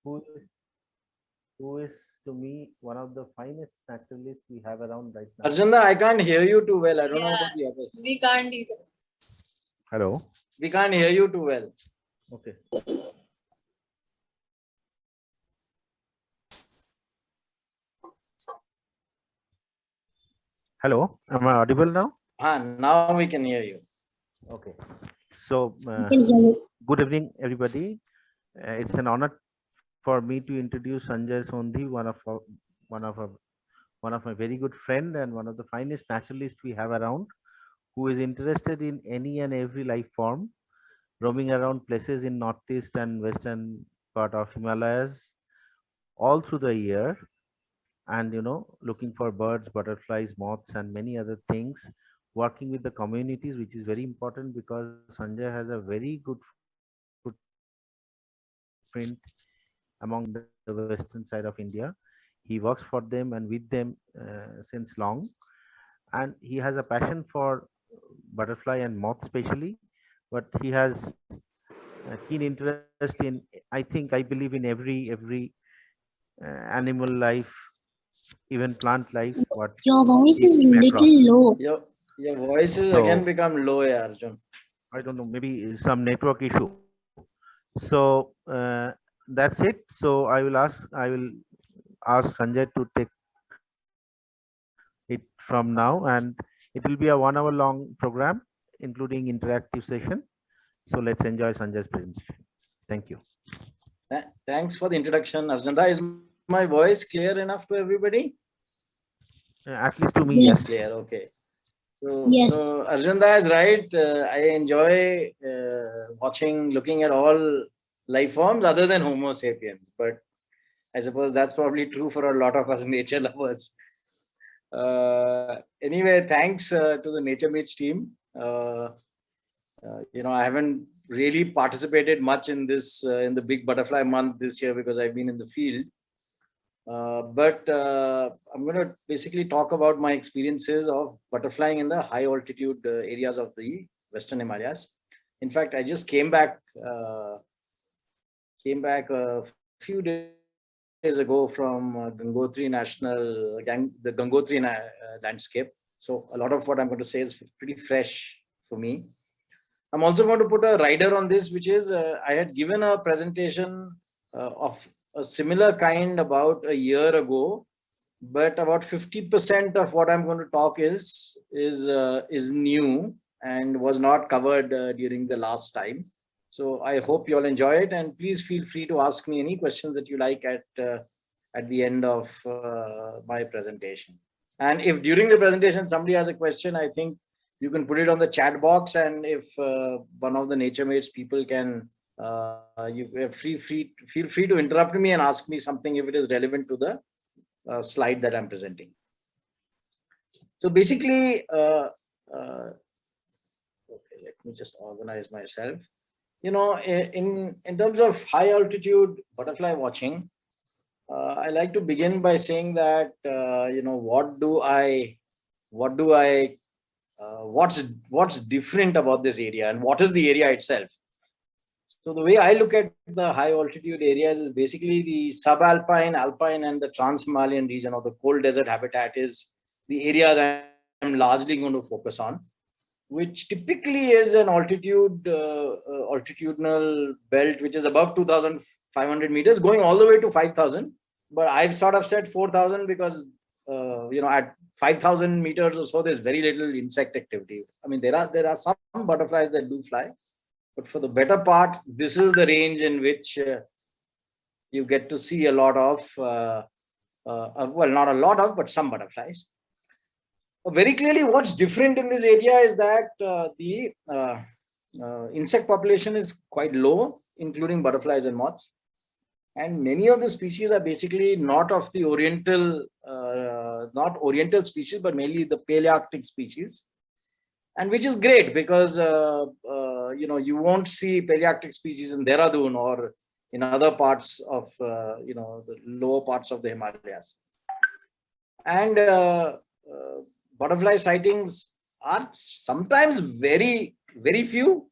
who is, who is to me one of the finest naturalists we have around right now. Arjunda, I can't hear you too well. I don't know Yeah, about the others. we can't either. Hello. We can't hear you too well. Okay. Hello. Am I audible now? Now we can hear you. Okay. So, good evening, everybody. It's an honor for me to introduce Sanjay Sondhi, one of our, one of my very good friend and one of the finest naturalists we have around, who is interested in any and every life form, roaming around places in northeast and western part of Himalayas all through the year, and looking for birds, butterflies, moths, and many other things, working with the communities, which is very important because Sanjay has a very good footprint among the western side of India. He works for them and with them since long, and he has a passion for butterfly and moth especially, but he has keen interest in, I believe in every animal life, even plant life, what Your voice he is came across. little low. Your voice is So again become low, yeah, Arjun. I don't know, maybe some network issue. So that's it. So I will ask Sanjay to take it from now, and it will be a 1 hour long program, including interactive session. So let's enjoy Sanjay's presentation. Thank you. Thanks for the introduction, Arjunda. Is my voice clear enough to everybody? At least to me, Yes. yes. Clear, okay. So, Yes. so Arjunda is right. I enjoy looking at all life forms other than Homo sapiens, but I suppose that's probably true for a lot of us nature lovers. Anyway, thanks to the Nature Meets team. I haven't really participated much in this in the Big Butterfly Month this year because I've been in the field. But I'm going to basically talk about my experiences of butterflying in the high altitude areas of the Western Himalayas. In fact, I just came back a few days ago from Gangotri the Gangotri landscape. So a lot of what I'm going to say is pretty fresh for me. I'm also going to put a rider on this, which is I had given a presentation of a similar kind about a year ago, but about 50% of what I'm going to talk is new and was not covered during the last time. So I hope you all enjoy it, and please feel free to ask me any questions that you like at the end of my presentation. And if during the presentation somebody has a question, I think you can put it on the chat box, and if one of the Nature Mates people can, feel free to interrupt me and ask me something if it is relevant to the slide that I'm presenting. So basically, okay, let me just organize myself. In terms of high altitude butterfly watching, I like to begin by saying that what's different about this area and what is the area itself. So the way I look at the high altitude areas is basically the subalpine, alpine, and the trans-Himalayan region or the cold desert habitat is the areas I'm largely going to focus on, which typically is an altitudinal belt which is above 2,500 meters, going all the way to 5,000. But I've sort of said 4,000 because at 5,000 meters or so, there's very little insect activity. I mean, there are some butterflies that do fly, but for the better part, this is the range in which you get to see a lot of, well, not a lot of, but some butterflies. Very clearly, what's different in this area is that the insect population is quite low, including butterflies and moths. And many of the species are basically not of the not oriental species, but mainly the Palearctic species. And which is great because, you won't see Palearctic species in Dehradun or in other parts of, the lower parts of the Himalayas. And butterfly sightings are sometimes very, very few.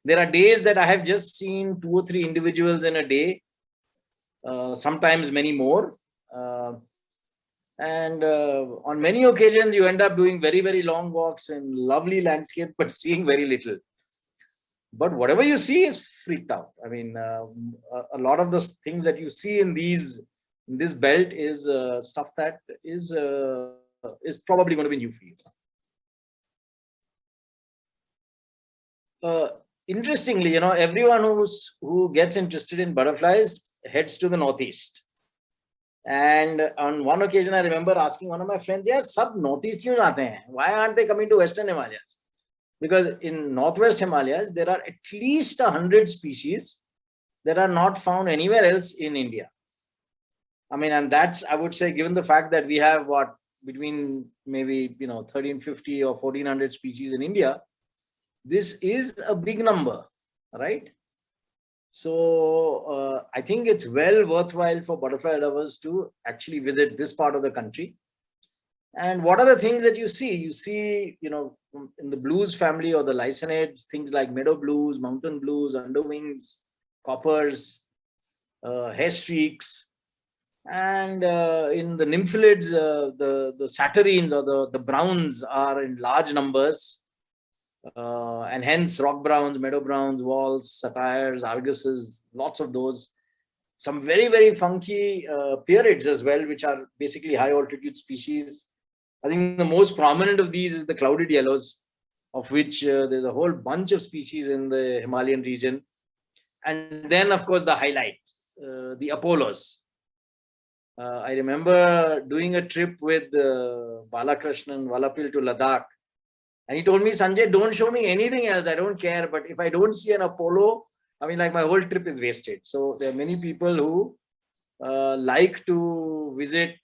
There are days that I have just seen 2 or 3 individuals in a day. sometimes many more. And on many occasions, you end up doing very, very long walks in lovely landscape, but seeing very little. But whatever you see is freaked out. I mean, a lot of the things that you see in this belt is stuff that is probably going to be new for you. Interestingly, everyone who gets interested in butterflies heads to the northeast. And on one occasion, I remember asking one of my friends, "Yeah, sab northeast kyun aate hain? Why aren't they coming to Western Himalayas?" Because in Northwest Himalayas, there are at least 100 species that are not found anywhere else in India. I mean, and that's, I would say, given the fact that we have between maybe 1350 or 1400 species in India, this is a big number, right? So I think it's well worthwhile for butterfly lovers to actually visit this part of the country. And what are the things that you see? You see, in the blues family or the lysinids, things like meadow blues, mountain blues, underwings, coppers, hair streaks. And in the nymphalids, the saturnines or the browns are in large numbers. And hence rock browns, meadow browns, walls, satyrs, arguses, lots of those. Some very, very funky peerids as well, which are basically high altitude species. I think the most prominent of these is the clouded yellows, of which there's a whole bunch of species in the Himalayan region. And then, of course, the highlight, the Apollos. I remember doing a trip with Balakrishnan Valapil to Ladakh. And he told me, "Sanjay, don't show me anything else. I don't care. But if I don't see an Apollo, I mean, like my whole trip is wasted." So there are many people who like to visit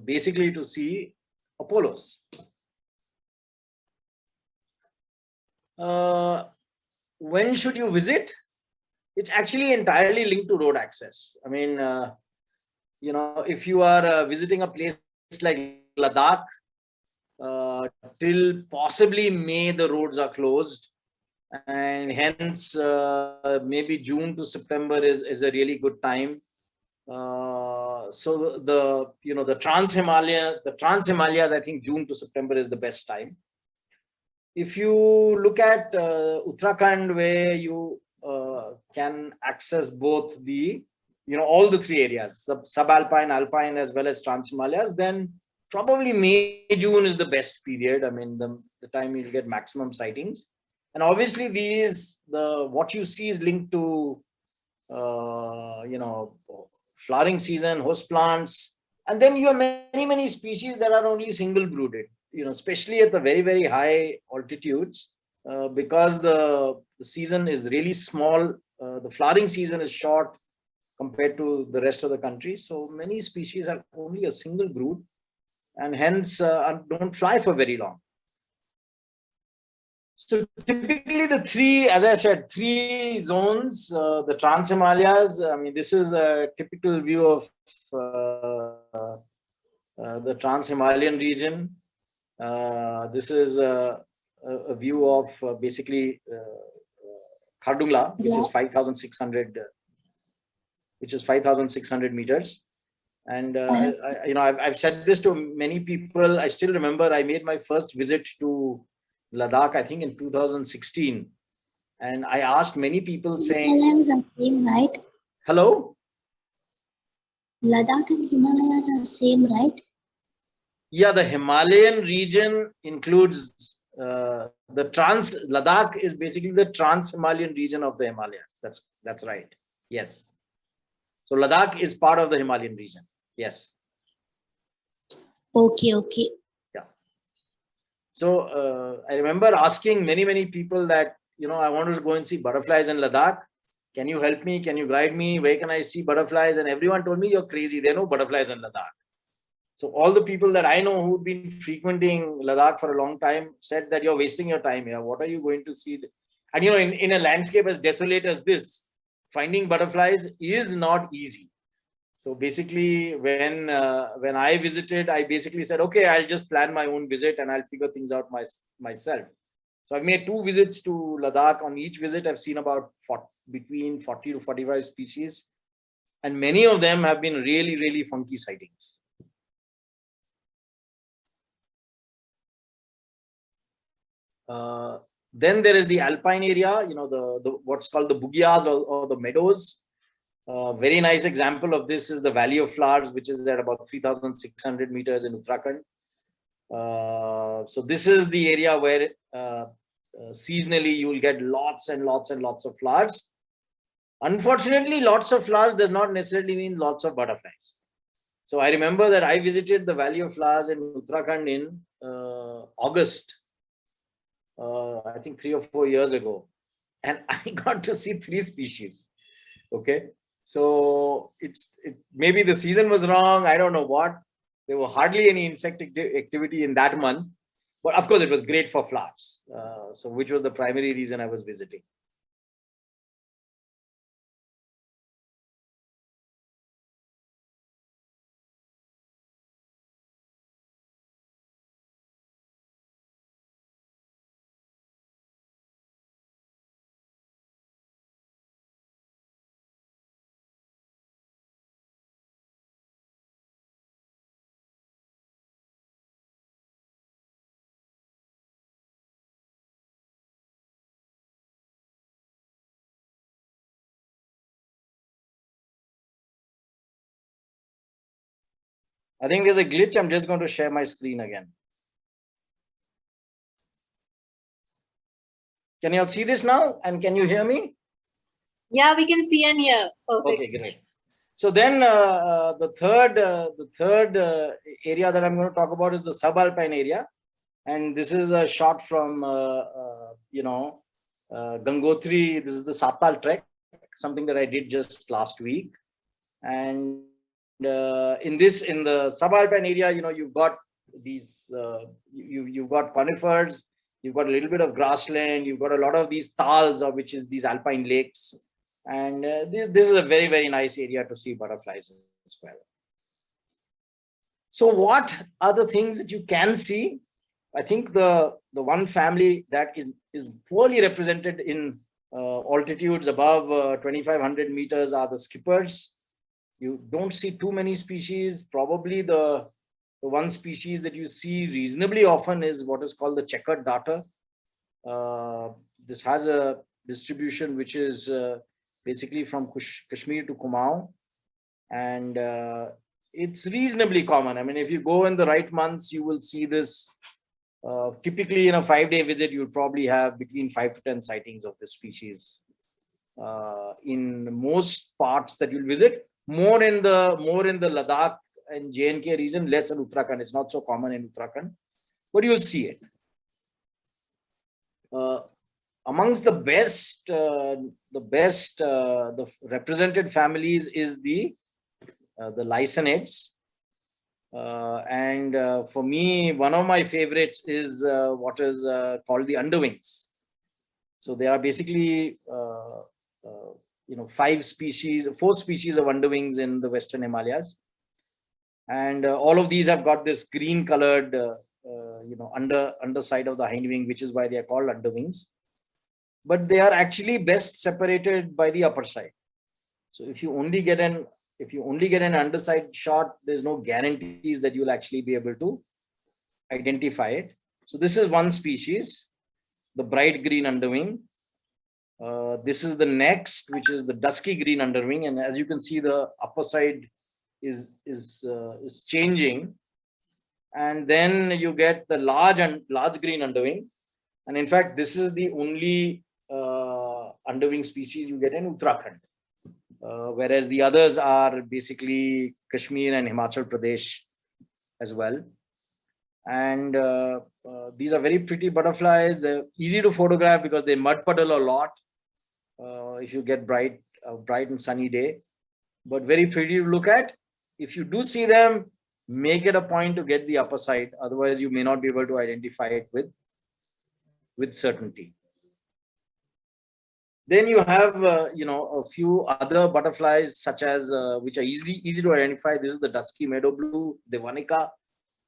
basically to see Apollos. When should you visit? It's actually entirely linked to road access. I mean, if you are visiting a place like Ladakh, till possibly May, the roads are closed. And hence, maybe June to September is a really good time. So the Trans-Himalayas, I think June to September is the best time. If you look at Uttarakhand, where you can access both all the three areas, subalpine, alpine, as well as Trans-Himalayas, then probably May, June is the best period. I mean, the time you'll get maximum sightings. And obviously what you see is linked to, flowering season, host plants. And then you have many, many species that are only single brooded, especially at the very, very high altitudes, because the season is really small. The flowering season is short compared to the rest of the country. So many species have only a single brood, and hence don't fly for very long. So typically as I said, three zones, the Trans-Himalayas. I mean, this is a typical view of the Trans-Himalayan region. This is a view of basically Khardungla, which is 5,600 meters. And I've said this to many people. I still remember I made my first visit to Ladakh, I think in 2016, and I asked many people saying, Himalayas are same, right? Hello? Ladakh and Himalayas are same, right? Yeah, the Himalayan region includes Ladakh is basically the Trans-Himalayan region of the Himalayas. That's right. Yes. So Ladakh is part of the Himalayan region. Yes. Okay. Yeah. So I remember asking many, many people that, I want to go and see butterflies in Ladakh. Can you help me? Can you guide me? Where can I see butterflies? And everyone told me, "You're crazy. There are no butterflies in Ladakh." So all the people that I know who've been frequenting Ladakh for a long time said that you're wasting your time here. What are you going to see? And in a landscape as desolate as this, finding butterflies is not easy. So basically, when I visited, I basically said, "Okay, I'll just plan my own visit and I'll figure things out myself." So I've made 2 visits to Ladakh. On each visit, I've seen about between 40 to 45 species. And many of them have been really, really funky sightings. Then there is the alpine area, the what's called the Bugyas or the meadows. Very nice example of this is the Valley of Flowers, which is at about 3,600 meters in Uttarakhand. So this is the area where seasonally you will get lots and lots and lots of flowers. Unfortunately, lots of flowers does not necessarily mean lots of butterflies. So I remember that I visited the Valley of Flowers in Uttarakhand in August, I think 3 or 4 years ago, and I got to see 3 species. Okay, so maybe the season was wrong. I don't know what. There were hardly any insect activity in that month, but of course it was great for flowers. So which was the primary reason I was visiting. I think there's a glitch. I'm just going to share my screen again. Can you all see this now? And can you hear me? Yeah, we can see and hear. Perfect. Okay, great. So then the third area that I'm going to talk about is the subalpine area. And this is a shot from, Gangotri. This is the Satal trek, something that I did just last week. And in the subalpine area, you've got these, you've got conifers, you've got a little bit of grassland, you've got a lot of these tals, which is these alpine lakes. And this is a very, very nice area to see butterflies as well. So what are the things that you can see? I think the one family that is poorly represented in altitudes above 2,500 meters are the skippers. You don't see too many species. Probably the one species that you see reasonably often is what is called the checkered darter. This has a distribution which is basically from Kashmir to Kumaon, and it's reasonably common. I mean, if you go in the right months, you will see this. Typically, in a 5-day visit, you'll probably have between 5 to 10 sightings of this species in most parts that you'll visit. More in the Ladakh and J&K region, less in Uttarakhand. It's not so common in Uttarakhand, but you'll see it. Amongst the represented families is the Lysanids. And for me, one of my favorites is what is called the underwings. So there are basically 4 species of underwings in the Western Himalayas, and all of these have got this green colored underside of the hindwing, which is why they are called underwings. But they are actually best separated by the upper side. So if you only get an underside shot, there's no guarantees that you'll actually be able to identify it. So this is one species, the bright green underwing. This is the next, which is the dusky green underwing, and as you can see, the upper side is changing, and then you get the large green underwing, and in fact, this is the only underwing species you get in Uttarakhand. Whereas the others are basically Kashmir and Himachal Pradesh as well. And these are very pretty butterflies. They're easy to photograph because they mud puddle a lot if you get bright and sunny day, but very pretty to look at. If you do see them, make it a point to get the upper side. Otherwise, you may not be able to identify it with certainty. Then you have, a few other butterflies, such as which are easy to identify. This is the dusky meadow blue, Devanika.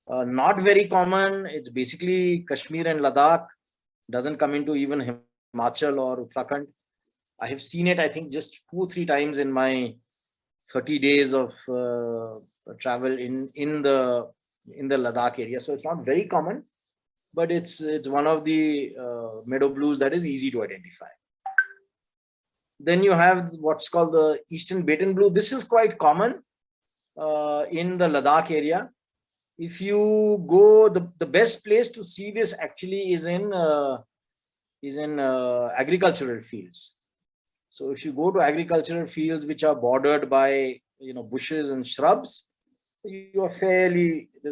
Not very common. It's basically Kashmir and Ladakh. Doesn't come into even Himachal or Uttarakhand. I have seen it, I think, just 2 or 3 times in my 30 days of travel in the Ladakh area. So it's not very common, but it's one of the meadow blues that is easy to identify. Then you have what's called the Eastern Baton Blue. This is quite common in the Ladakh area. If you go, the best place to see this actually is in agricultural fields. So if you go to agricultural fields which are bordered by bushes and shrubs, there's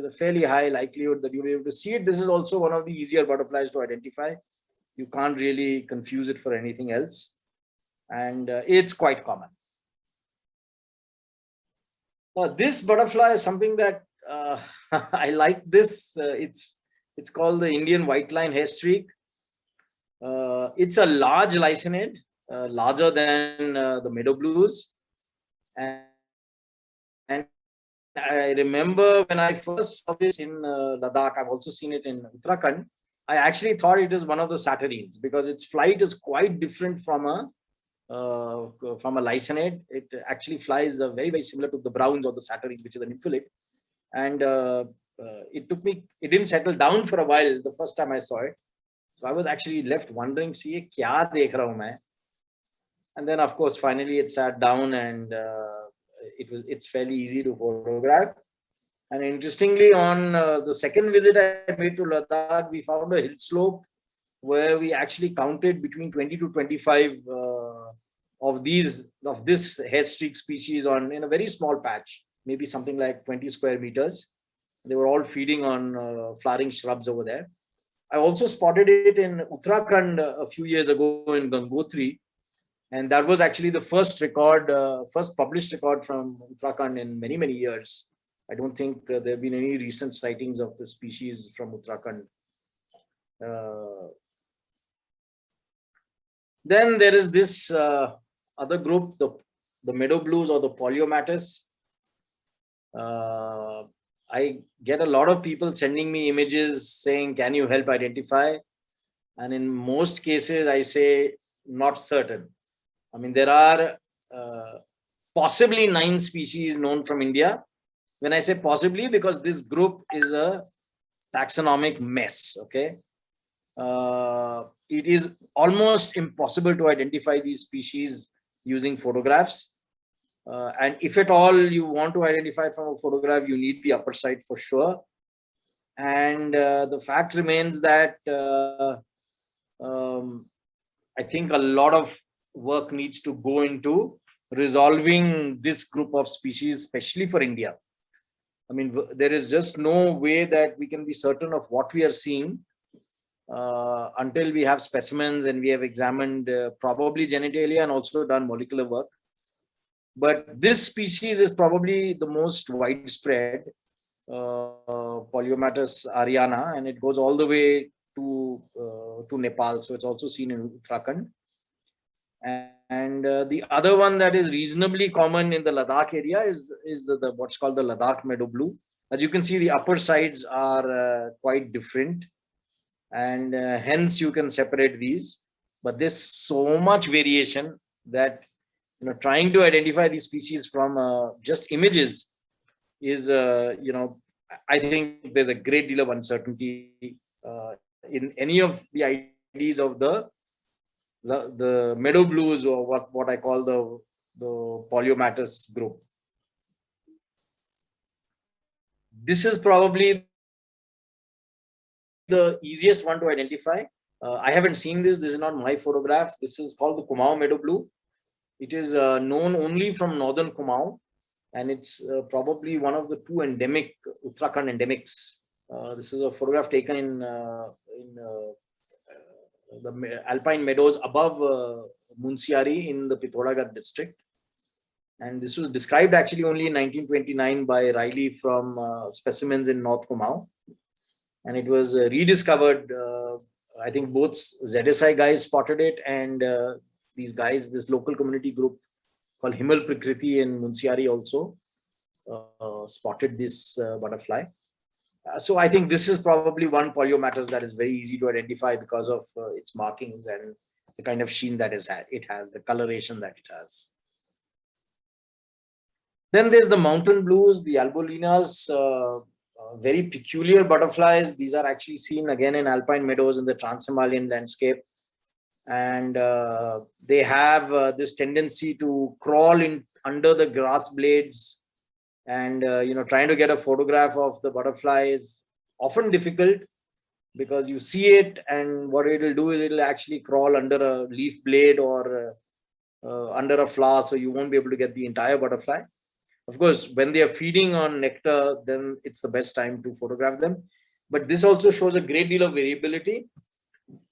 a fairly high likelihood that you'll be able to see it. This is also one of the easier butterflies to identify. You can't really confuse it for anything else, and it's quite common. This butterfly is something that I like. This it's called the Indian white line hair streak. It's a large lycaenid, larger than the meadow blues, and I remember when I first saw this in Ladakh. I've also seen it in Uttarakhand. I actually thought it is one of the saturnines because its flight is quite different from a lycaenid. It actually flies very, very similar to the browns or the saturnines, which is a nymphalid. And it didn't settle down for a while the first time I saw it. So I was actually left wondering, see, kya dekh raha hu main? And then, of course, finally it sat down, and it's fairly easy to photograph. And interestingly, on the second visit I made to Ladakh, we found a hill slope where we actually counted between 20 to 25 of this hair streak species in a very small patch, maybe something like 20 square meters. They were all feeding on flowering shrubs over there. I also spotted it in Uttarakhand a few years ago in Gangotri, and that was actually the first published record from Uttarakhand in many, many years. I don't think there have been any recent sightings of the species from Uttarakhand. Then there is this other group, the meadow blues or the Poliomatus. I get a lot of people sending me images saying, can you help identify? And in most cases, I say, not certain. I mean, there are possibly 9 species known from India. When I say possibly, because this group is a taxonomic mess, okay? It is almost impossible to identify these species using photographs. And if at all you want to identify from a photograph, you need the upper side for sure. And the fact remains that I think a lot of work needs to go into resolving this group of species, especially for India. I mean, there is just no way that we can be certain of what we are seeing until we have specimens and we have examined probably genitalia and also done molecular work. But this species is probably the most widespread, Poliomatus ariana, and it goes all the way to Nepal. So it's also seen in Uttarakhand. And the other one that is reasonably common in the Ladakh area is what's called the Ladakh meadow blue. As you can see, the upper sides are quite different, and hence you can separate these. But there's so much variation that trying to identify these species from just images is, I think there's a great deal of uncertainty in any of the IDs of the meadow blues, or what I call the Poliomatus group. This is probably the easiest one to identify. I haven't seen this. This is not my photograph. This is called the Kumaon meadow blue. It is known only from northern Kumaon, and it's probably one of the 2 endemic Uttarakhand endemics. This is a photograph taken in the alpine meadows above Munsiari in the Pithoragarh district. And this was described actually only in 1929 by Riley from specimens in North Kumaon. And it was rediscovered. I think both ZSI guys spotted it, and this local community group called Himal Prakriti in Munsiari also spotted this butterfly. So I think this is probably one Poliomatus that is very easy to identify because of its markings and the kind of sheen that it has, the coloration that it has. Then there's the mountain blues, the albolinas, very peculiar butterflies. These are actually seen again in alpine meadows in the Trans-Himalayan landscape. And they have this tendency to crawl in under the grass blades, and trying to get a photograph of the butterfly is often difficult, because you see it, and what it will do is it will actually crawl under a leaf blade or under a flower, so you won't be able to get the entire butterfly. Of course, when they are feeding on nectar, then it's the best time to photograph them. But this also shows a great deal of variability.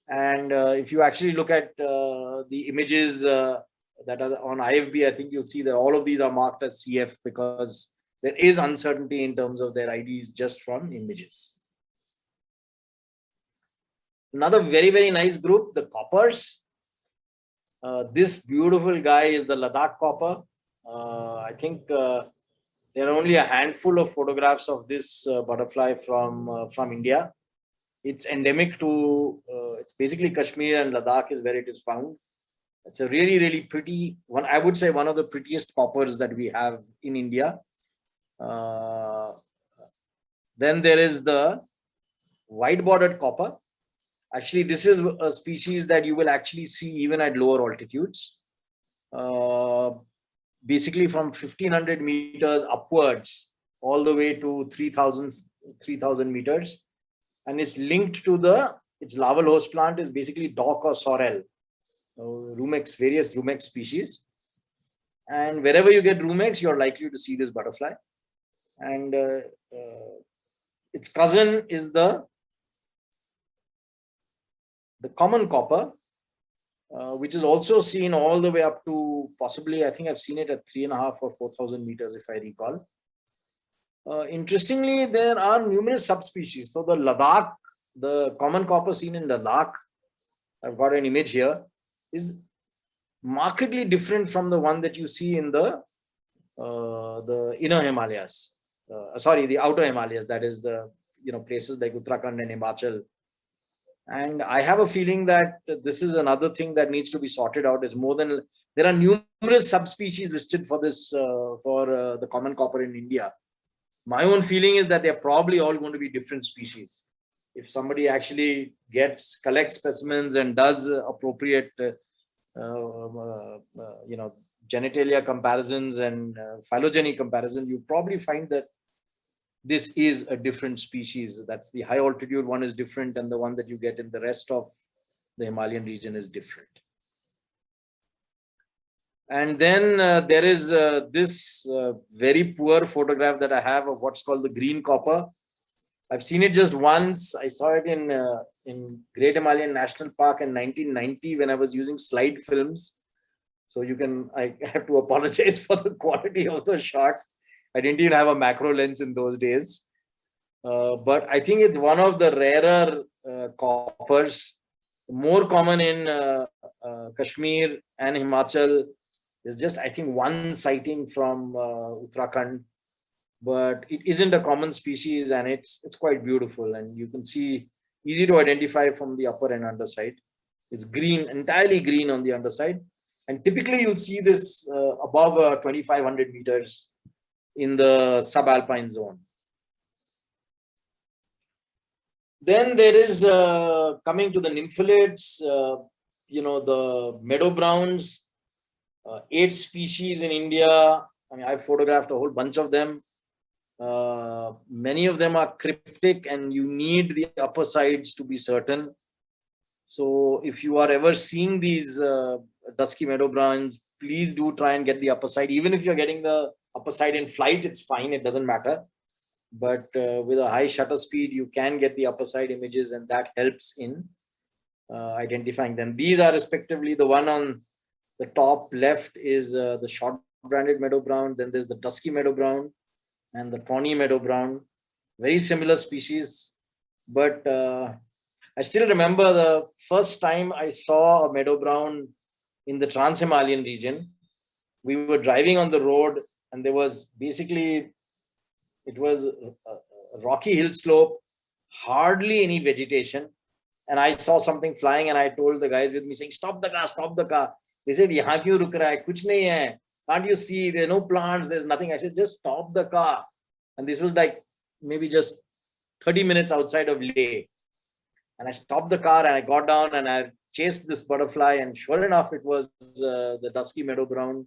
And if you actually look at the images that are on IFB, I think you'll see that all of these are marked as CF, because there is uncertainty in terms of their IDs just from images. Another very, very nice group, the coppers. This beautiful guy is the Ladakh copper. I think there are only a handful of photographs of this butterfly from India. It's endemic to, it's basically Kashmir and Ladakh is where it is found. It's a really, really pretty one. I would say one of the prettiest coppers that we have in India. Then there is the white bordered copper. Actually, this is a species that you will actually see even at lower altitudes. Basically from 1500 meters upwards, all the way to 3000 meters. And it's linked to its larval host plant is basically dock or sorrel, rumex, various rumex species. And wherever you get rumex, you're likely to see this butterfly. And its cousin is the common copper, which is also seen all the way up to possibly, I think I've seen it at 3,500 or 4,000 meters, if I recall. Interestingly, there are numerous subspecies. So the Ladakh, the common copper seen in Ladakh, I've got an image here, is markedly different from the one that you see in the inner Himalayas. The outer Himalayas, that is the places like Uttarakhand and Himachal. And I have a feeling that this is another thing that needs to be sorted out. Is more than there are numerous subspecies listed for this for the common copper in India. My own feeling is that they're probably all going to be different species. If somebody actually collects specimens and does appropriate genitalia comparisons and phylogeny comparisons, you probably find that this is a different species. That's the high altitude one is different, and the one that you get in the rest of the Himalayan region is different. And then there is this very poor photograph that I have of what's called the green copper. I've seen it just once. I saw it in Great Himalayan National Park in 1990 when I was using slide films. So I have to apologize for the quality of the shot. I didn't even have a macro lens in those days. But I think it's one of the rarer coppers, more common in Kashmir and Himachal. There's just, I think, one sighting from Uttarakhand, but it isn't a common species, and it's quite beautiful. And you can see, easy to identify from the upper and underside. It's green, entirely green on the underside. And typically you'll see this above 2,500 meters in the subalpine zone. Then there is, coming to the nymphalids, the meadow browns, 8 species in India. I mean, I've photographed a whole bunch of them. Many of them are cryptic, and you need the upper sides to be certain. So if you are ever seeing these dusky meadow browns, please do try and get the upper side. Even if you're getting the upper side in flight, it's fine, it doesn't matter. But with a high shutter speed, you can get the upper side images, and that helps in identifying them. These are respectively, the one on the top left is the short-branded meadow brown. Then there's the dusky meadow brown and the tawny meadow brown. Very similar species. But I still remember the first time I saw a meadow brown in the Trans-Himalayan region. We were driving on the road, and there was basically, it was a rocky hill slope, hardly any vegetation. And I saw something flying, and I told the guys with me saying, stop the car, stop the car. They said, "Yahan kyun ruk raha hai? Kuch nahi hai." can't you see there are no plants, there's nothing. I said, just stop the car. And this was like maybe just 30 minutes outside of Leh. And I stopped the car and I got down and I chased this butterfly, and sure enough, it was the dusky meadow brown.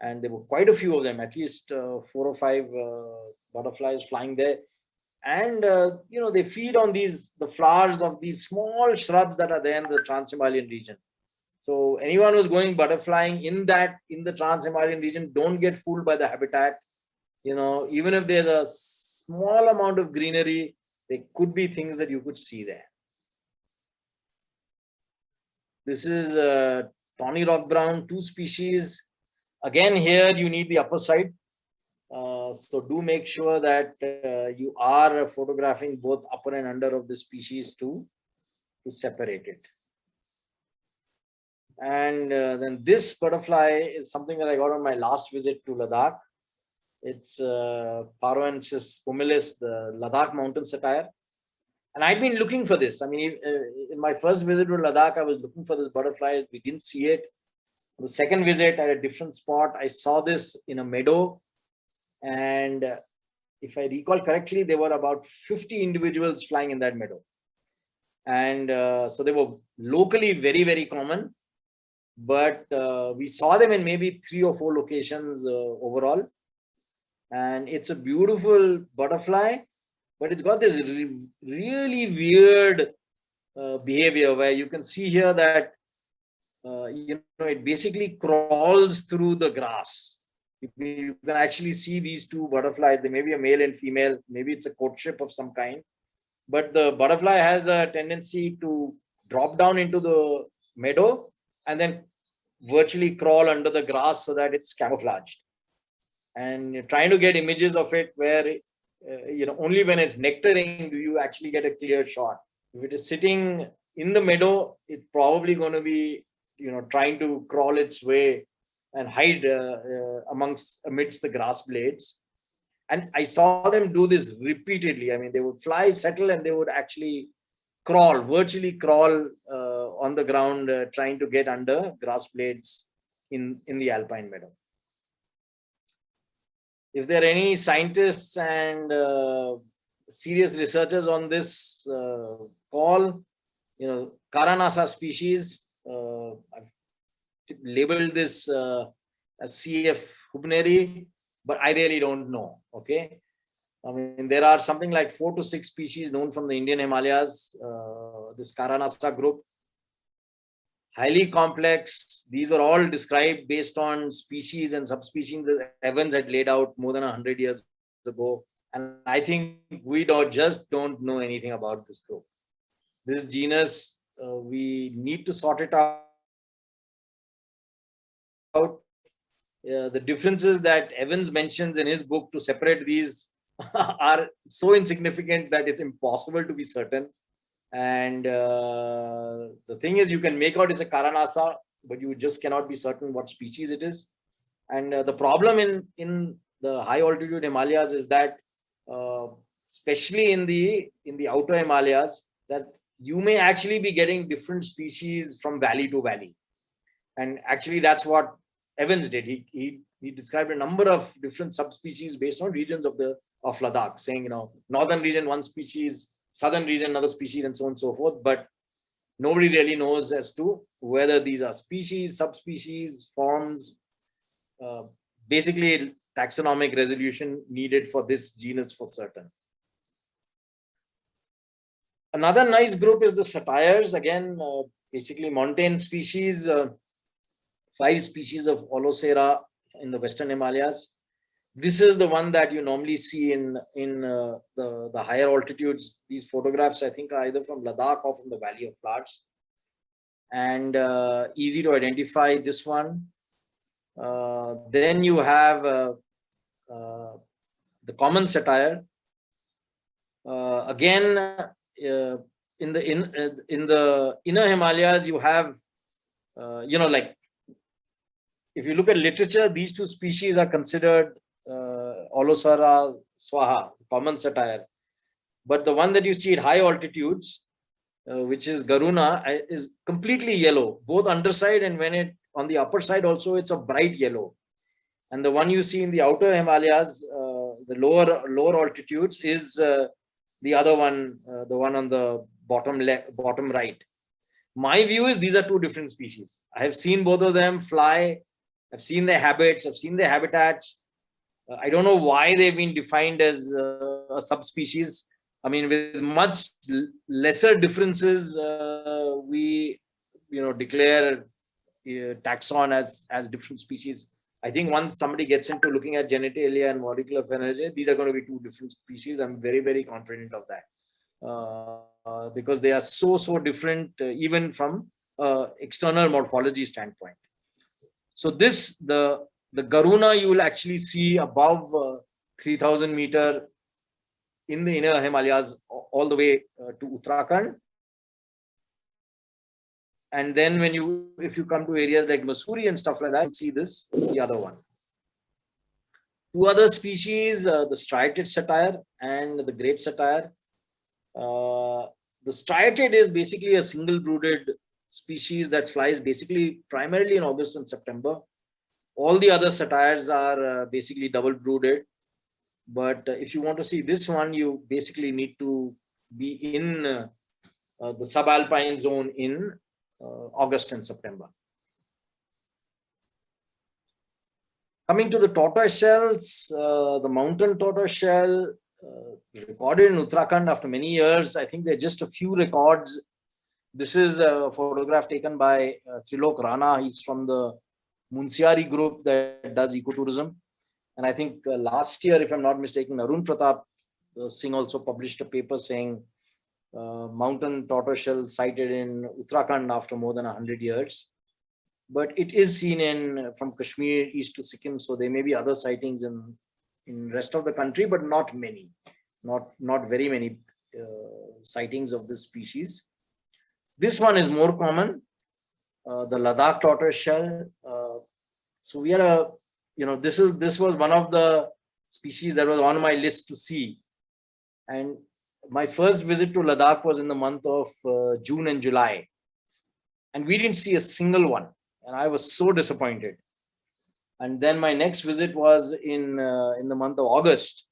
And there were quite a few of them, at least 4 or 5 butterflies flying there. And they feed on the flowers of these small shrubs that are there in the Trans-Himalayan region. So anyone who's going butterflying in the Trans-Himalayan region, don't get fooled by the habitat. Even if there's a small amount of greenery, there could be things that you could see there. This is tawny rock brown, 2 species. Again, here you need the upper side. So do make sure that you are photographing both upper and under of the species to separate it. And then this butterfly is something that I got on my last visit to Ladakh. It's Paroensis humilis, the Ladakh mountain satyr. And I'd been looking for this. I mean, in my first visit to Ladakh, I was looking for this butterfly. We didn't see it. On the second visit at a different spot, I saw this in a meadow. And if I recall correctly, there were about 50 individuals flying in that meadow. And so they were locally very, very common. But we saw them in maybe 3 or 4 locations overall. And it's a beautiful butterfly, but it's got this really weird behavior where you can see here that it basically crawls through the grass. You can actually see these 2 butterflies. They may be a male and female. Maybe it's a courtship of some kind. But the butterfly has a tendency to drop down into the meadow and then virtually crawl under the grass so that it's camouflaged. And you're trying to get images of it where, only when it's nectaring do you actually get a clear shot. If it is sitting in the meadow, it's probably going to be, trying to crawl its way and hide amidst the grass blades. And I saw them do this repeatedly. I mean, they would fly, settle, and they would actually virtually crawl on the ground, trying to get under grass blades in the alpine meadow. If there are any scientists and serious researchers on this call, Karanasa species, I've labeled this as CF hubneri, but I really don't know. Okay. I mean, there are something like 4 to 6 species known from the Indian Himalayas, this Karanasa group. Highly complex. These were all described based on species and subspecies that Evans had laid out more than 100 years ago. And I think we just don't know anything about this group. This genus, we need to sort it out. The differences that Evans mentions in his book to separate these are so insignificant that it's impossible to be certain. And the thing is, you can make out it's a Karanasa, but you just cannot be certain what species it is. And the problem in the high altitude Himalayas is that, especially in the outer Himalayas, that you may actually be getting different species from valley to valley. And actually, that's what Evans did. He described a number of different subspecies based on regions of Ladakh, saying, northern region, one species, southern region, another species, and so on and so forth. But nobody really knows as to whether these are species, subspecies, forms. Basically, taxonomic resolution needed for this genus for certain. Another nice group is the satyrs. Again, basically montane species, 5 species of Olosera in the Western Himalayas. This is the one that you normally see in the higher altitudes. These photographs, I think, are either from Ladakh or from the Valley of Flowers. And easy to identify this one. Then you have the common satyr. Again, in the inner Himalayas, you have, like, if you look at literature, these 2 species are considered Olosera swaha, common satyr. But the one that you see at high altitudes, which is Garuna, is completely yellow, both underside and when it on the upper side also, it's a bright yellow. And the one you see in the outer Himalayas, the lower altitudes, is the other one, the one on the bottom right. My view is these are two different species. I have seen both of them fly. I've seen their habits. I've seen their habitats. I don't know why they've been defined as a subspecies. I mean, with much lesser differences, we, declare taxon as different species. I think once somebody gets into looking at genitalia and molecular phenology, these are going to be two different species. I'm very, very confident of that because they are so different, even from external morphology standpoint. So the Garuna you will actually see above 3,000 meter in the inner Himalayas all the way to Uttarakhand. And then if you come to areas like Mussoorie and stuff like that, you'll see the other one. Two other species, the striated satyr and the great satyr. The striated is basically a single brooded species that flies basically primarily in August and September. All the other satyrs are basically double brooded. But if you want to see this one, you basically need to be in the subalpine zone in August and September. Coming to the tortoise shells, the mountain tortoise shell recorded in Uttarakhand after many years. I think there are just a few records. This is a photograph taken by Trilok Rana. He's from the Munsiari group that does ecotourism. And I think last year, if I'm not mistaken, Arun Pratap Singh also published a paper saying mountain tortoiseshell sighted in Uttarakhand after more than 100 years. But it is seen from Kashmir east to Sikkim, so there may be other sightings in rest of the country, but not many, not very many sightings of this species. This one is more common, the Ladakh tortoiseshell. So we are this was one of the species that was on my list to see. And my first visit to Ladakh was in the month of June and July. And we didn't see a single one. And I was so disappointed. And then my next visit was in the month of August.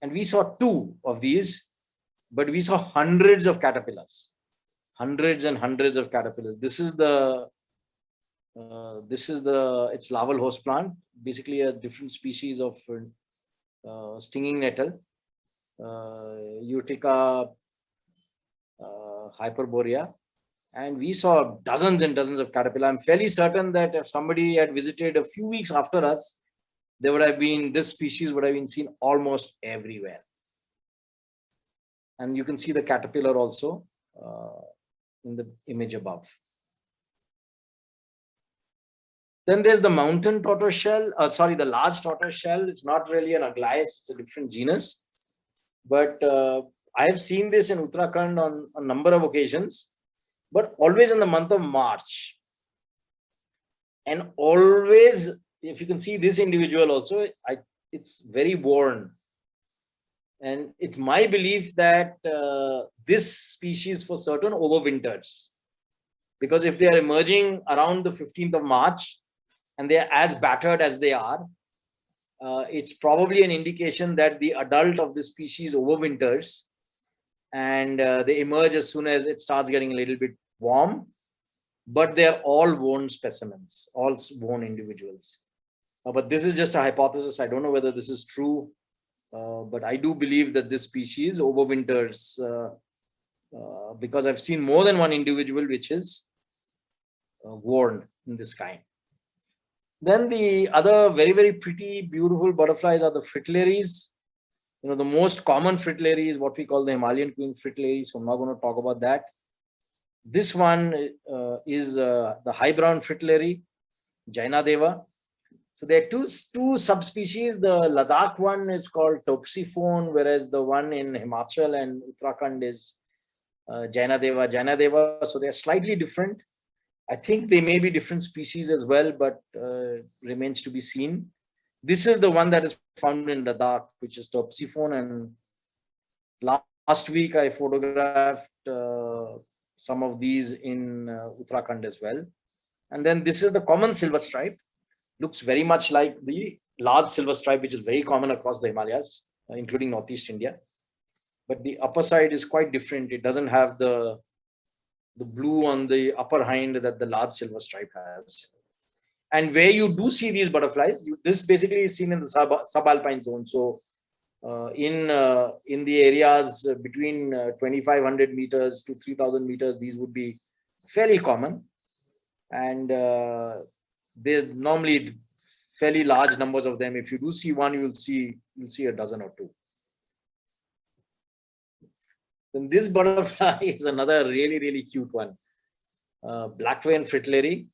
And we saw two of these, but we saw hundreds of caterpillars. Hundreds and hundreds of caterpillars. This is its larval host plant, basically a different species of stinging nettle, Utica hyperborea, and we saw dozens and dozens of caterpillar. I'm fairly certain that if somebody had visited a few weeks after us, this species would have been seen almost everywhere. And you can see the caterpillar also in the image above. Then there's the mountain tortoiseshell, the large tortoiseshell. It's not really an Aglaeus, it's a different genus. But I have seen this in Uttarakhand on a number of occasions, but always in the month of March. And always, if you can see this individual also, it's very worn. And it's my belief that this species for certain overwinters. Because if they are emerging around the 15th of March, and they are as battered as they are, it's probably an indication that the adult of this species overwinters and they emerge as soon as it starts getting a little bit warm. But they're all worn specimens, all worn individuals. But this is just a hypothesis. I don't know whether this is true, but I do believe that this species overwinters because I've seen more than one individual which is worn in this kind. Then the other very, very pretty, beautiful butterflies are the fritillaries. The most common fritillary is what we call the Himalayan queen fritillary. So I'm not going to talk about that. This one is the high brown fritillary, Jainadeva. So there are two subspecies. The Ladakh one is called Topsiphone, whereas the one in Himachal and Uttarakhand is Jainadeva. So they're slightly different. I think they may be different species as well, but remains to be seen. This is the one that is found in Ladakh, which is Topsiphone. And last week I photographed some of these in Uttarakhand as well. And then this is the common silver stripe. looks very much like the large silver stripe, which is very common across the Himalayas, including Northeast India. But the upper side is quite different. It doesn't have the blue on the upper hind that the large silver stripe has. And where you do see these butterflies, this basically is seen in the subalpine zone. So in the areas between 2,500 meters to 3,000 meters, these would be fairly common. And there's normally fairly large numbers of them. If you do see one, you'll see a dozen or two. Then this butterfly is another really, really cute one. Black vein fritillary.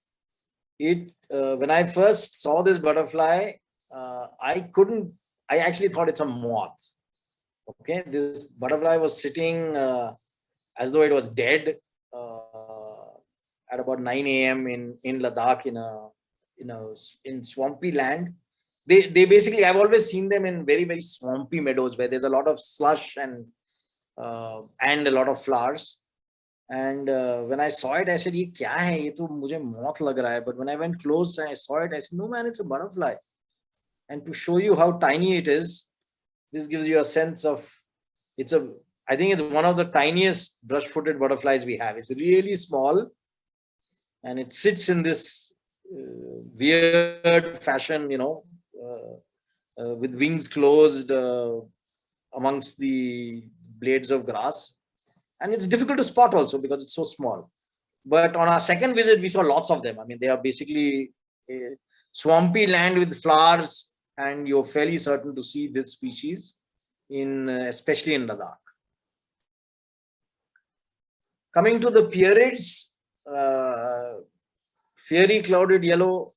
When I first saw this butterfly, I actually thought it's a moth. Okay, this butterfly was sitting as though it was dead at about 9 a.m. in Ladakh in swampy land. They basically, I've always seen them in very, very swampy meadows where there's a lot of slush and a lot of flowers. And when I saw it, I said, "Ye kya hai? Ye to mujhe moth lag raha hai." But when I went close and I saw it, I said, "No man, it's a butterfly." And to show you how tiny it is, this gives you a sense of, I think it's one of the tiniest brush-footed butterflies we have. It's really small, and it sits in this weird fashion, with wings closed amongst the blades of grass. And it's difficult to spot also because it's so small. But on our second visit, we saw lots of them. I mean, they are basically swampy land with flowers, and you're fairly certain to see this species especially in Ladakh. Coming to the Pierrids, fiery clouded yellow.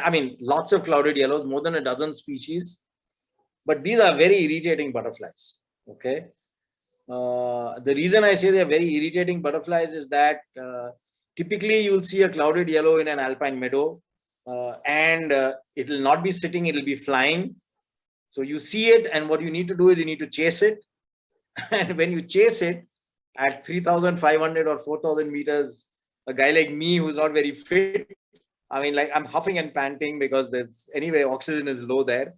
I mean, lots of clouded yellows, more than a dozen species. But these are very irritating butterflies. Okay. The reason I say they're very irritating butterflies is that typically you will see a clouded yellow in an alpine meadow, and it will not be sitting, it will be flying. So you see it, and what you need to do is you need to chase it. And when you chase it at 3,500 or 4,000 meters, a guy like me who's not very fit, I mean, like, I'm huffing and panting because oxygen is low there.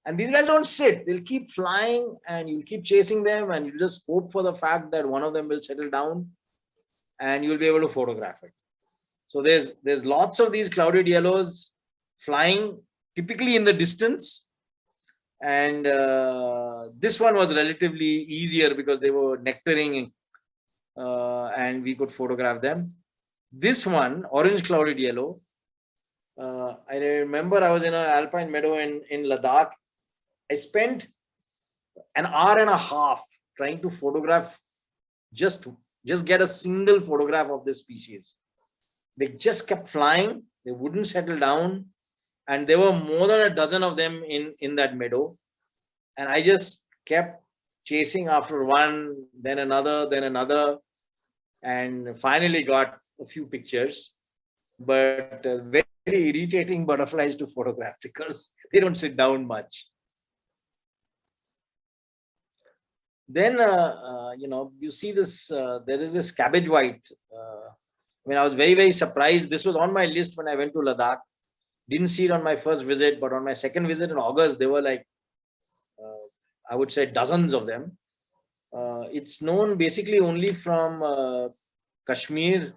And these guys don't sit, they'll keep flying, and you keep chasing them, and you just hope for the fact that one of them will settle down and you'll be able to photograph it. So there's lots of these clouded yellows flying, typically in the distance. And this one was relatively easier because they were nectaring and we could photograph them. This one, orange clouded yellow, I remember I was in an alpine meadow in Ladakh. I spent an hour and a half trying to photograph, just get a single photograph of this species. They just kept flying, they wouldn't settle down, and there were more than a dozen of them in that meadow. And I just kept chasing after one, then another, and finally got a few pictures. But very irritating butterflies to photograph because they don't sit down much. Then, you see this, there is this cabbage white. I mean, I was very, very surprised. This was on my list when I went to Ladakh. Didn't see it on my first visit, but on my second visit in August, there were like, I would say dozens of them. It's known basically only from Kashmir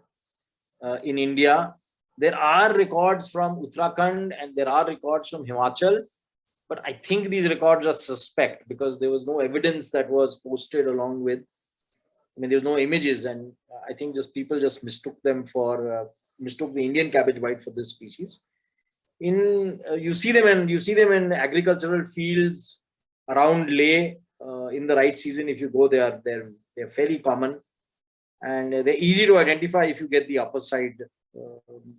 in India. There are records from Uttarakhand and there are records from Himachal. But I think these records are suspect because there was no evidence that was posted along with. I mean, there was no images, and I think people just mistook them mistook the Indian cabbage white for this species. You see them in agricultural fields around Leh in the right season. If you go there, they're fairly common, and they're easy to identify if you get the upper side.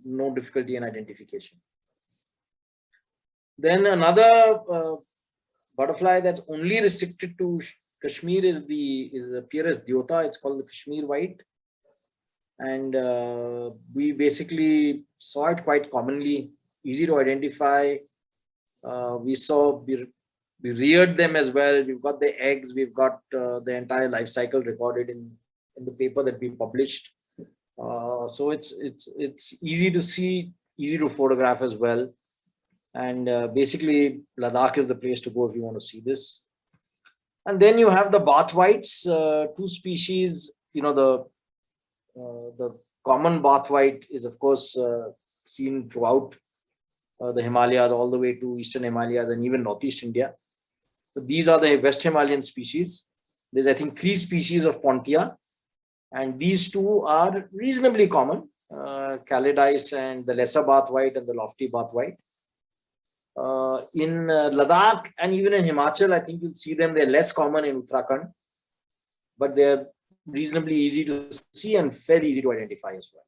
No difficulty in identification. Then another butterfly that's only restricted to Kashmir is the Pieris Dyota. It's called the Kashmir white, and we basically saw it quite commonly, easy to identify. We reared them as well. We've got the eggs. We've got the entire life cycle recorded in the paper that we published. So it's easy to see easy to photograph as well. And basically, Ladakh is the place to go if you want to see this. And then you have the bath whites, two species. You know, the common bath white is, of course, seen throughout the Himalayas, all the way to Eastern Himalayas and even Northeast India. So these are the West Himalayan species. There's, I think, 3 species of Pontia, and these 2 are reasonably common, Calidais and the lesser bath white and the lofty bath white. In Ladakh and even in Himachal, I think you'll see them. They're less common in Uttarakhand, but they're reasonably easy to see and fairly easy to identify as well.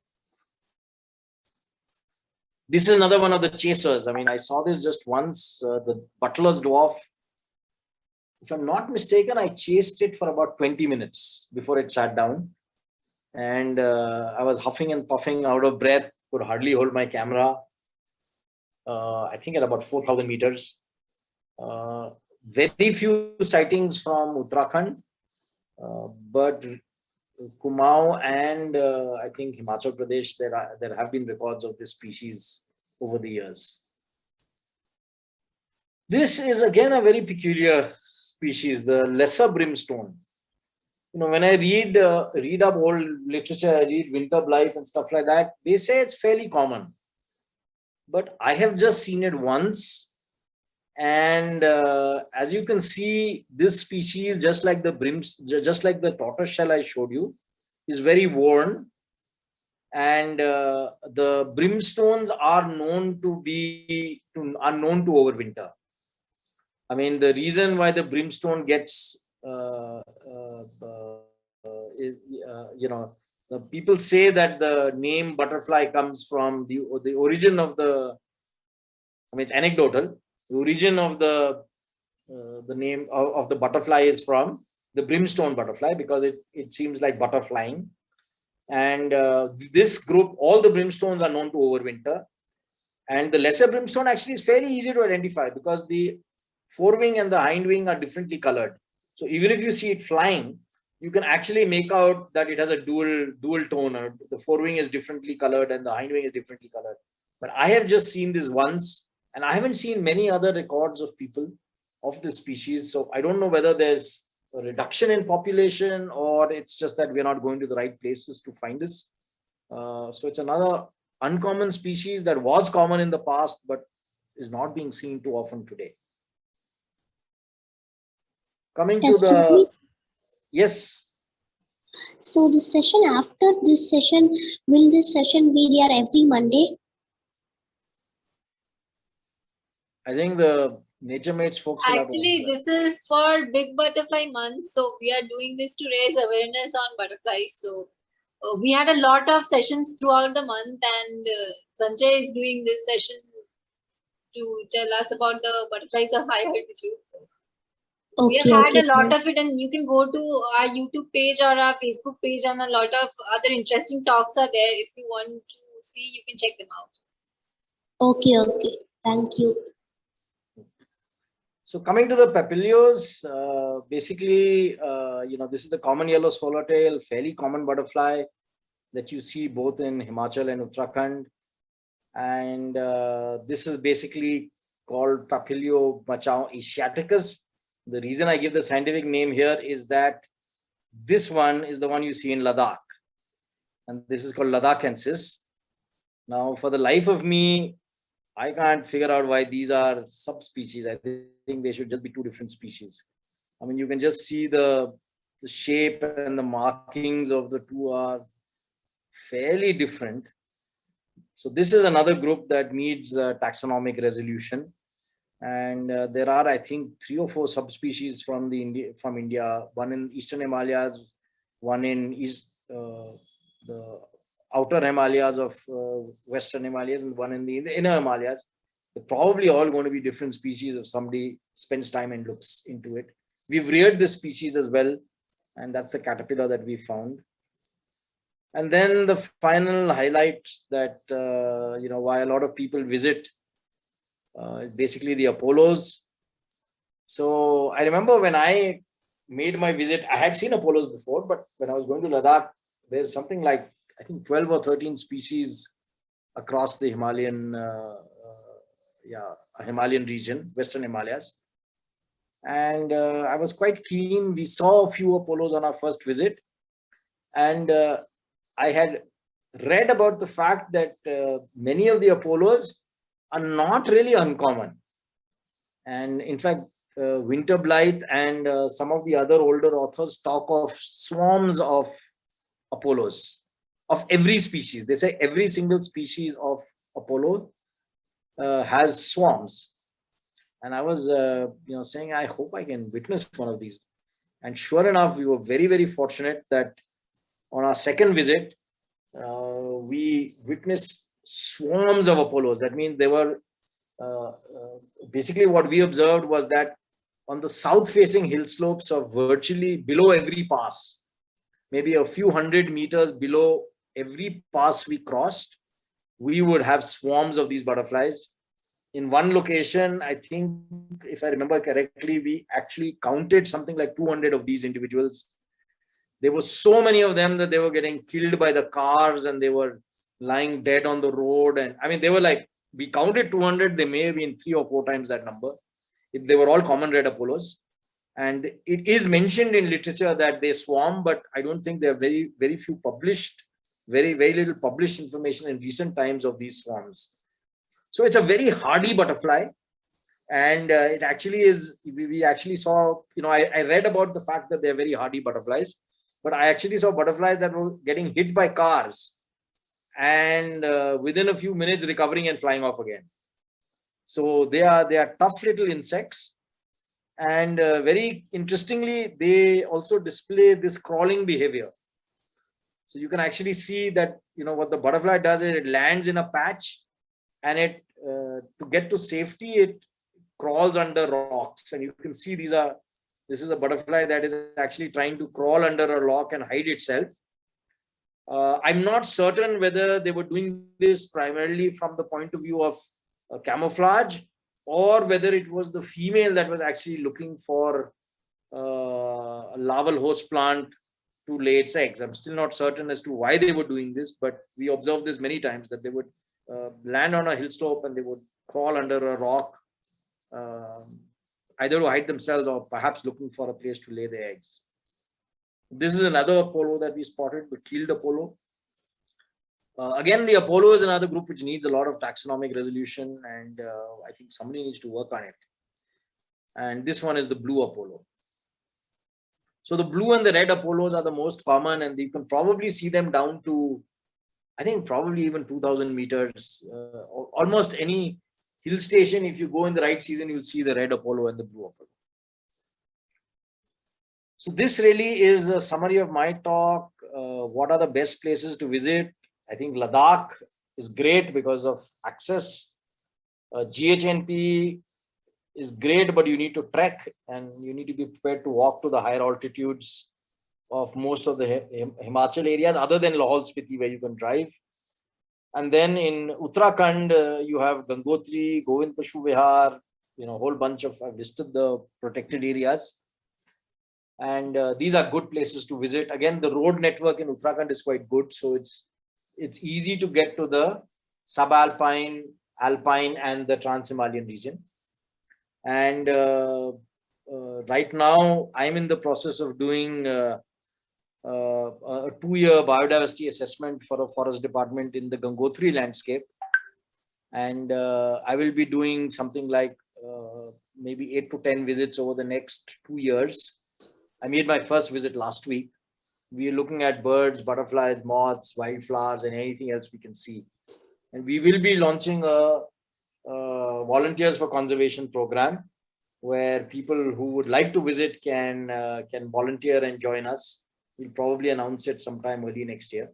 This is another one of the chasers. I mean, I saw this just once, the butler's dwarf. If I'm not mistaken, I chased it for about 20 minutes before it sat down. And I was huffing and puffing, out of breath, could hardly hold my camera. I think at about 4,000 meters. Very few sightings from Uttarakhand, but Kumaon and I think Himachal Pradesh, there have been records of this species over the years. This is again a very peculiar species, the lesser brimstone. You know, when I read up old literature, I read Winter Blythe and stuff like that, they say it's fairly common. But I have just seen it once. And as you can see, this species, just like the tortoiseshell I showed you, is very worn. And the brimstones are known to overwinter. I mean, the reason why the brimstone gets, people say that the name butterfly comes from the origin of the, I mean, it's anecdotal. The origin of the name of the butterfly is from the brimstone butterfly, because it seems like butterflying. And this group, all the brimstones are known to overwinter. And the lesser brimstone actually is fairly easy to identify, because the forewing and the hindwing are differently colored. So even if you see it flying, you can actually make out that it has a dual tone, or the forewing is differently colored and the hindwing is differently colored. But I have just seen this once, and I haven't seen many other records of people of this species. So I don't know whether there's a reduction in population, or it's just that we're not going to the right places to find this. So it's another uncommon species that was common in the past, but is not being seen too often today. Coming to the... Yes. So the session after this session, will this session be there every Monday? I think the NatureMates folks will Actually, this is for Big Butterfly Month. So we are doing this to raise awareness on butterflies. So we had a lot of sessions throughout the month, and Sanjay is doing this session to tell us about the butterflies of high altitude. So we have had a lot of it, and you can go to our YouTube page or our Facebook page, and a lot of other interesting talks are there. If you want to see, you can check them out. Okay. Thank you. So coming to the papilios, basically, this is the common yellow swallowtail, fairly common butterfly that you see both in Himachal and Uttarakhand. And this is basically called Papilio machao asiaticus. The reason I give the scientific name here is that this one is the one you see in Ladakh, and this is called Ladakhensis. Now, for the life of me, I can't figure out why these are subspecies. I think they should just be 2 different species. I mean, you can just see the shape and the markings of the 2 are fairly different. So this is another group that needs taxonomic resolution. And there are, I think, 3 or 4 subspecies from India, one in Eastern Himalayas, one in the outer Himalayas of Western Himalayas, and one in the inner Himalayas. They're probably all going to be different species if somebody spends time and looks into it. We've reared this species as well, and that's the caterpillar that we found. And then the final highlight that, why a lot of people visit is basically the Apollos. So I remember when I made my visit, I had seen Apollos before, but when I was going to Ladakh, there's something like, I think 12 or 13 species across the Himalayan, Himalayan region, Western Himalayas. And I was quite keen. We saw a few Apollos on our first visit, and I had read about the fact that many of the Apollos are not really uncommon. And in fact, Winter Blythe and some of the other older authors talk of swarms of Apollos of every species. They say every single species of Apollo has swarms. And I was, saying, I hope I can witness one of these. And sure enough, we were very, very fortunate that on our second visit, we witnessed swarms of Apollos. That means they were basically what we observed was that on the south-facing hill slopes of virtually below every pass, maybe a few hundred meters below every pass we crossed, we would have swarms of these butterflies. In one location, I think, if I remember correctly, we actually counted something like 200 of these individuals. There were so many of them that they were getting killed by the cars and they were lying dead on the road. And I mean, they were like, we counted 200, they may have been 3 or 4 times that number. They were all common red Apollos. And it is mentioned in literature that they swarm, but I don't think there are very, very few published, very, very little published information in recent times of these swarms. So it's a very hardy butterfly. And it actually is, we actually saw, I read about the fact that they're very hardy butterflies, but I actually saw butterflies that were getting hit by cars and within a few minutes recovering and flying off again. So they are tough little insects. And very interestingly, they also display this crawling behavior. So you can actually see that, what the butterfly does is it lands in a patch and it, to get to safety, it crawls under rocks. And you can see this is a butterfly that is actually trying to crawl under a rock and hide itself. I'm not certain whether they were doing this primarily from the point of view of camouflage, or whether it was the female that was actually looking for a larval host plant to lay its eggs. I'm still not certain as to why they were doing this, but we observed this many times, that they would land on a hill slope and they would crawl under a rock, either to hide themselves or perhaps looking for a place to lay their eggs. This is another Apollo that we spotted, the keeled Apollo. Again, the Apollo is another group which needs a lot of taxonomic resolution, and I think somebody needs to work on it. And this one is the blue Apollo. So the blue and the red Apollos are the most common, and you can probably see them down to, I think, probably even 2,000 meters. Almost any hill station, if you go in the right season, you'll see the red Apollo and the blue Apollo. So this really is a summary of my talk. What are the best places to visit? I think Ladakh is great because of access. GHNP is great, but you need to trek and you need to be prepared to walk to the higher altitudes of most of the Himachal areas, other than Lahore Spiti, where you can drive. And then in Uttarakhand, you have Gangotri, Govind Pashu Vihar, a whole bunch of, I've listed the protected areas. And these are good places to visit. Again, the road network in Uttarakhand is quite good. So it's easy to get to the subalpine, alpine, and the Trans-Himalayan region. And right now, I'm in the process of doing a 2-year biodiversity assessment for a forest department in the Gangotri landscape. And I will be doing something like maybe 8 to 10 visits over the next 2 years. I made my first visit last week. We are looking at birds, butterflies, moths, wildflowers, and anything else we can see. And we will be launching a Volunteers for Conservation program, where people who would like to visit can volunteer and join us. We'll probably announce it sometime early next year.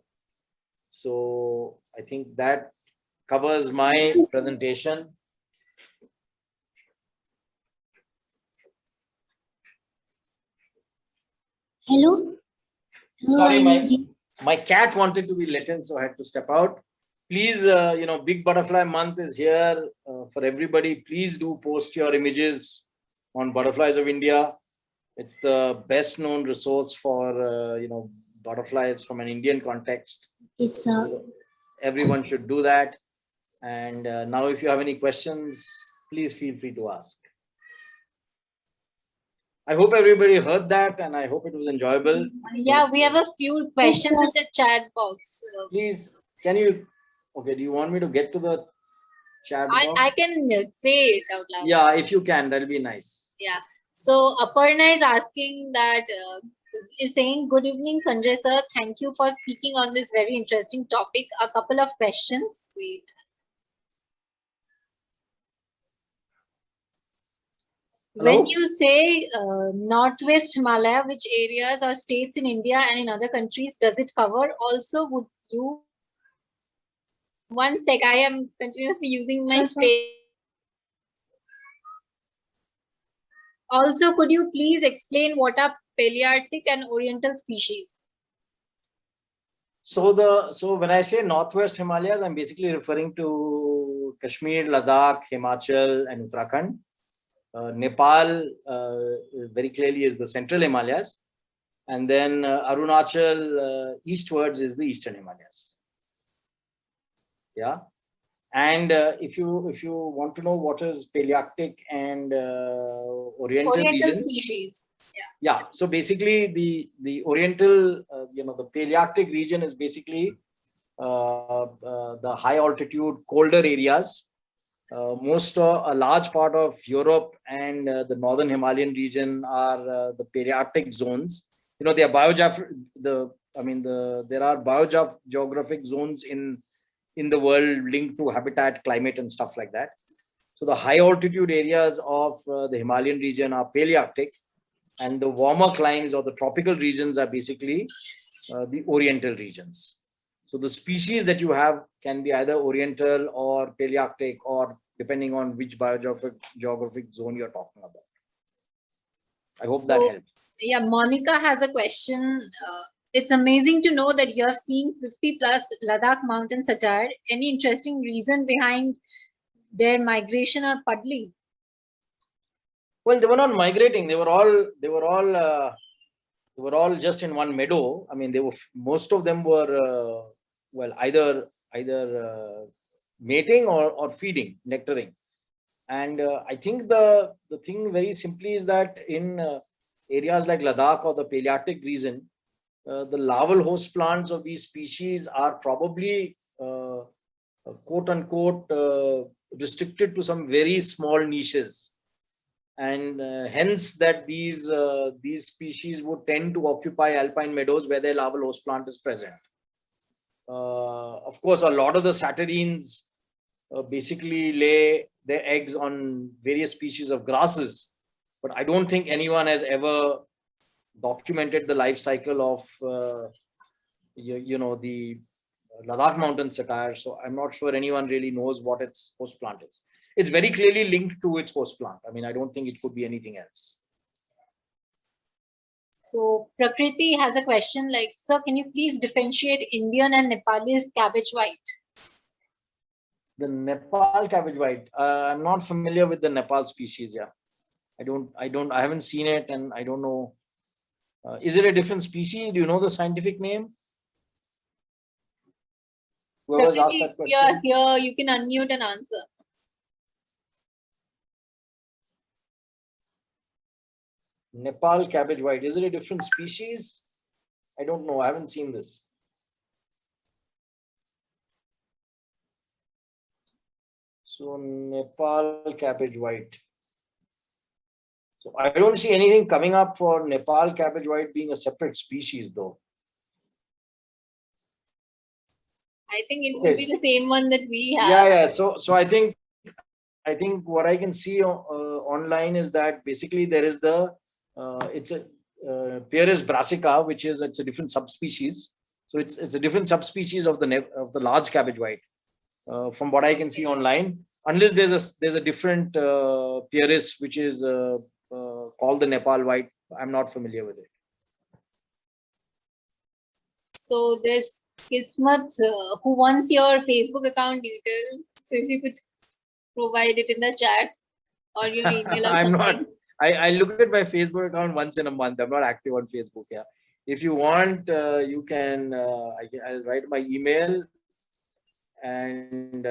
So I think that covers my presentation. Hello. Sorry, my cat wanted to be let in, so I had to step out. Please, Big Butterfly Month is here for everybody. Please do post your images on Butterflies of India. It's the best known resource for, butterflies from an Indian context. Yes, sir. So everyone should do that. And now if you have any questions, please feel free to ask. I hope everybody heard that, and I hope it was enjoyable. Yeah, we have a few questions in the chat box. Please, can you, okay, do you want me to get to the chat box? I can say it out loud. Yeah, if you can, that'll be nice. Yeah. So Aparna is asking that, is saying, good evening, Sanjay sir. Thank you for speaking on this very interesting topic. A couple of questions. Wait. Hello? When you say Northwest Himalaya, which areas or states in India and in other countries does it cover? Also, would you, one sec, I am continuously using my space. Also, could you please explain what are Palearctic and Oriental species? So when I say Northwest Himalayas, I'm basically referring to Kashmir, Ladakh, Himachal, and Uttarakhand. Nepal very clearly is the Central Himalayas, and then Arunachal eastwards is the Eastern Himalayas. Yeah, and if you want to know what is Palearctic and Oriental regions, species. Yeah, so basically the Oriental, the Palearctic region is basically the high altitude, colder areas. A large part of Europe and the northern Himalayan region are the Palearctic zones. There are there are biogeographic zones in the world linked to habitat, climate, and stuff like that. So the high altitude areas of the Himalayan region are Palearctic, and the warmer climes or the tropical regions are basically the Oriental regions. So the species that you have can be either Oriental or Palearctic, or depending on which biogeographic zone you're talking about. I hope that helps. Yeah, Monica has a question. It's amazing to know that you have seen 50 plus Ladakh mountain satyr. Any interesting reason behind their migration or puddling? Well, they were not migrating. They were all just in one meadow. I mean, most of them were either mating or feeding, nectaring. And I think the thing very simply is that in areas like Ladakh or the Palearctic region, the larval host plants of these species are probably quote unquote restricted to some very small niches, and hence that these species would tend to occupy alpine meadows where their larval host plant is present. Of course, a lot of the saturnines basically lay their eggs on various species of grasses, but I don't think anyone has ever documented the life cycle of the Ladakh mountain satyr. So I'm not sure anyone really knows what its host plant is. It's very clearly linked to its host plant. I mean, I don't think it could be anything else. So Prakriti has a question like, sir, can you please differentiate Indian and Nepalese cabbage white? The Nepal cabbage white. I'm not familiar with the Nepal species. Yeah, I haven't seen it, and I don't know. Is it a different species? Do you know the scientific name? Whoever's asked that question. If you're here, you can unmute and answer. Nepal cabbage white. Is it a different species? I don't know. I haven't seen this. So Nepal cabbage white. So I don't see anything coming up for Nepal cabbage white being a separate species, though. I think it will be the same one that we have. Yeah. So I think what I can see online is that basically there is it's a Pieris brassica, which is a different subspecies. So it's a different subspecies of the large cabbage white, from what I can see online. Unless there's a different Pieris which is called the Nepal white, I'm not familiar with it. So there's Kismat who wants your Facebook account details. So if you could provide it in the chat or your email or something. I look at my Facebook account once in a month. I'm not active on Facebook. Yeah. If you want, you can. I'll write my email, and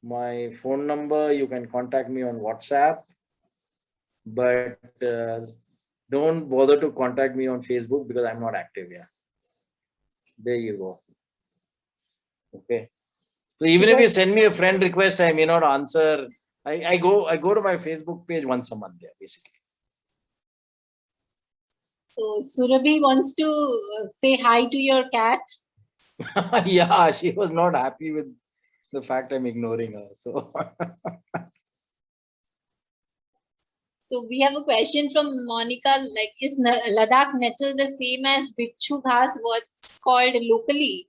My phone number, you can contact me on WhatsApp, but don't bother to contact me on Facebook because I'm not active. Yeah. There you go. Okay. So even if you send me a friend request, I may not answer. I go to my Facebook page once a month. Yeah, basically. So Surabhi wants to say hi to your cat. Yeah, she was not happy with the fact I'm ignoring her. So So we have a question from Monica. Like, is Ladakh nettle the same as Bichu Ghas, what's called locally?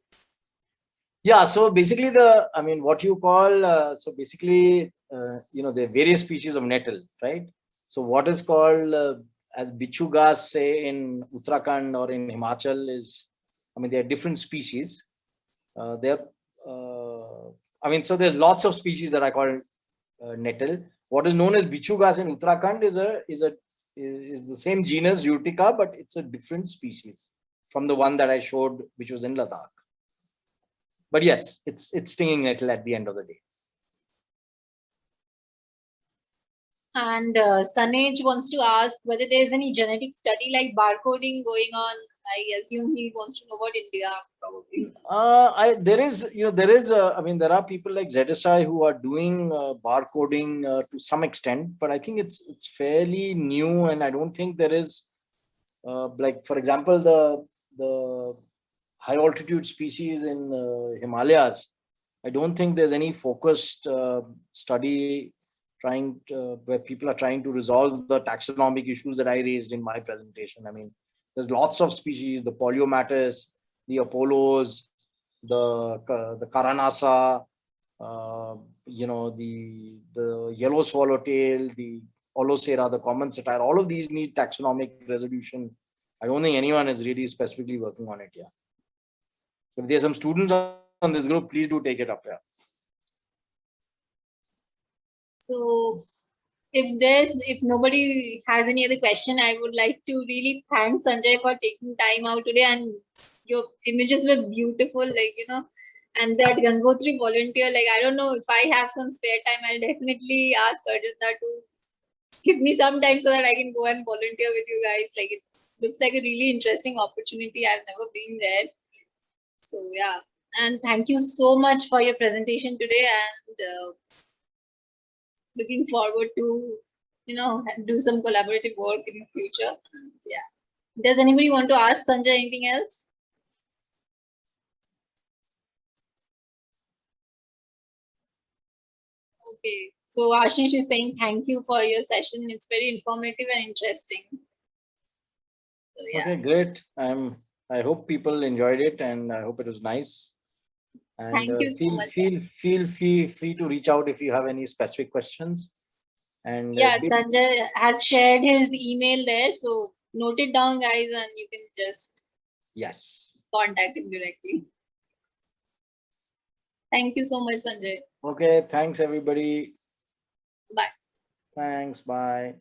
yeah, so basically what you call, so basically, there are various species of nettle, right? So what is called as bichu ghas, say in Uttarakhand or in Himachal is, there are different species. So there's lots of species that are called nettle. What is known as bichu ghas in Uttarakhand is the same genus Urtica, but it's a different species from the one that I showed, which was in Ladakh. But yes, it's stinging nettle at the end of the day. And Sanej wants to ask whether there's any genetic study like barcoding going on. I assume he wants to know about India, probably. There are people like ZSI who are doing barcoding to some extent, but I think it's fairly new, and I don't think there is like, for example, the high altitude species in Himalayas. I don't think there's any focused study where people are trying to resolve the taxonomic issues that I raised in my presentation. There's lots of species: the Poliomatis, the Apollos, the Karanasa, the yellow swallowtail, the Olocera, the common satyr. All of these need taxonomic resolution. I don't think anyone is really specifically working on it yet. If there's some students on this group, please do take it up here. So if nobody has any other question, I would like to really thank Sanjay for taking time out today, and your images were beautiful, and that Gangotri volunteer, I don't know, if I have some spare time, I'll definitely ask Arjuna to give me some time so that I can go and volunteer with you guys. It looks like a really interesting opportunity. I've never been there. So yeah, and thank you so much for your presentation today, and looking forward to do some collaborative work in the future. Yeah. Does anybody want to ask Sanjay anything else? Okay. So Ashish is saying thank you for your session. It's very informative and interesting. So, yeah. Okay, great. I hope people enjoyed it, and I hope it was nice. And thank you so much. Feel free to reach out if you have any specific questions. And yeah, Sanjay has shared his email there, so note it down, guys, and you can just contact him directly. Thank you so much, Sanjay. Okay, thanks everybody. Bye. Thanks, bye.